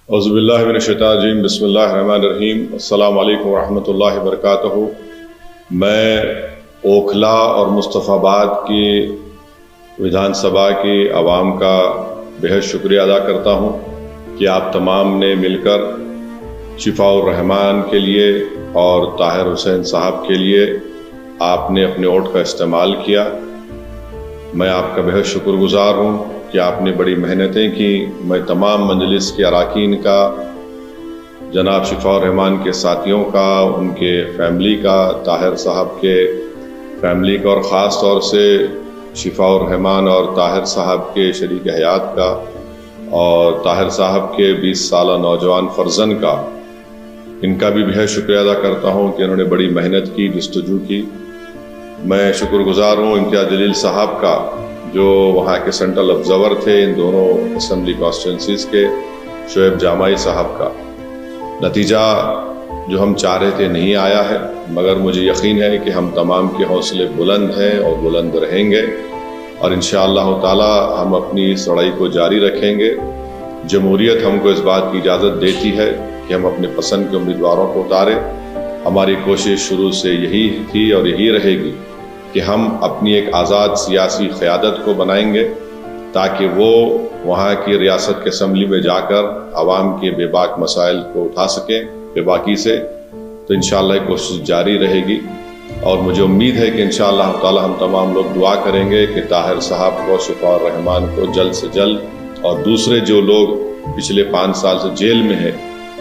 اعوذ باللہ من الشیطان الرجیم، بسم اللہ الرحمن الرحیم۔ السلام علیکم ورحمۃ اللہ وبرکاتہ۔ میں اوکھلا اور مصطفیٰ آباد کی ودھان سبھا کی عوام کا بہت شکریہ ادا کرتا ہوں کہ آپ تمام نے مل کر شفاء الرحمان کے لیے اور طاہر حسین صاحب کے لیے آپ نے اپنے ووٹ کا استعمال کیا۔ میں آپ کا بہت شکر گزار ہوں کہ آپ نے بڑی محنتیں کی۔ میں تمام مجلس کے اراکین کا، جناب شفاء الرحمان کے ساتھیوں کا، ان کے فیملی کا، طاہر صاحب کے فیملی کا، اور خاص طور سے شفاء الرحمان اور طاہر صاحب کے شریک حیات کا اور طاہر صاحب کے 20 سالہ نوجوان فرزند کا، ان کا بھی بہت شکریہ ادا کرتا ہوں کہ انہوں نے بڑی محنت کی، جستجو کی۔ میں شکر گزار ہوں امتیاز جلیل صاحب کا، جو وہاں کے سینٹرل آبزرور تھے ان دونوں اسمبلی کانسٹیٹوئنسیز کے، شعیب جامعی صاحب کا۔ نتیجہ جو ہم چاہ رہے تھے نہیں آیا ہے، مگر مجھے یقین ہے کہ ہم تمام کے حوصلے بلند ہیں اور بلند رہیں گے، اور انشاءاللہ تعالی ہم اپنی اس لڑائی کو جاری رکھیں گے۔ جمہوریت ہم کو اس بات کی اجازت دیتی ہے کہ ہم اپنے پسند کے امیدواروں کو اتاریں۔ ہماری کوشش شروع سے یہی تھی اور یہی رہے گی کہ ہم اپنی ایک آزاد سیاسی قیادت کو بنائیں گے تاکہ وہ وہاں کی ریاست کے اسمبلی میں جا کر عوام کے بے باک مسائل کو اٹھا سکیں بے باکی سے۔ تو انشاءاللہ یہ کوشش جاری رہے گی، اور مجھے امید ہے کہ انشاءاللہ تعالی ہم تمام لوگ دعا کریں گے کہ طاہر صاحب کو، شفاء الرحمان کو جلد سے جلد، اور دوسرے جو لوگ پچھلے 5 سال سے جیل میں ہیں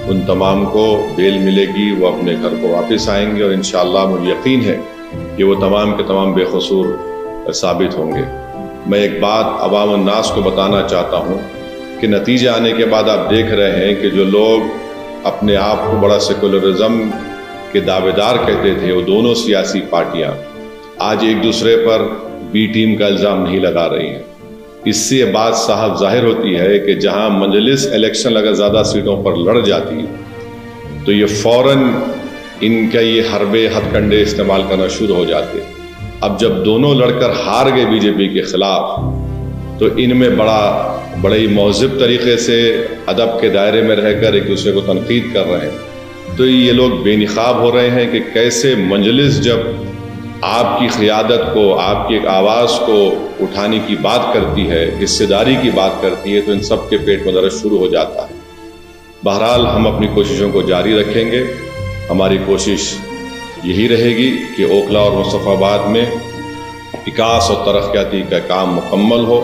ان تمام کو بیل ملے گی، وہ اپنے گھر کو واپس آئیں گے، اور انشاءاللہ مجھے یقین ہے کہ وہ تمام کے تمام بے قصور ثابت ہوں گے۔ میں ایک بات عوام الناس کو بتانا چاہتا ہوں کہ نتیجے آنے کے بعد آپ دیکھ رہے ہیں کہ جو لوگ اپنے آپ کو بڑا سیکولرزم کے دعوے دار کہتے تھے، وہ دونوں سیاسی پارٹیاں آج ایک دوسرے پر بی ٹیم کا الزام نہیں لگا رہی ہیں۔ اس سے یہ بات صاحب ظاہر ہوتی ہے کہ جہاں مجلس الیکشن اگر زیادہ سیٹوں پر لڑ جاتی تو یہ فوراً ان کا یہ حربے ہتھ کنڈے استعمال کرنا شروع ہو جاتے۔ اب جب دونوں لڑ کر ہار گئے بی جے پی کے خلاف، تو ان میں بڑے ہی مہذب طریقے سے ادب کے دائرے میں رہ کر ایک دوسرے کو تنقید کر رہے ہیں۔ تو یہ لوگ بے نقاب ہو رہے ہیں کہ کیسے مجلس جب آپ کی قیادت کو، آپ کی ایک آواز کو اٹھانے کی بات کرتی ہے، حصے داری کی بات کرتی ہے، تو ان سب کے پیٹ میں درد شروع ہو جاتا ہے۔ بہرحال ہم اپنی کوششوں کو جاری رکھیں گے۔ ہماری کوشش یہی رہے گی کہ اوکھلا اور مصطفیٰ آباد میں وکاس اور ترقیاتی کا کام مکمل ہو،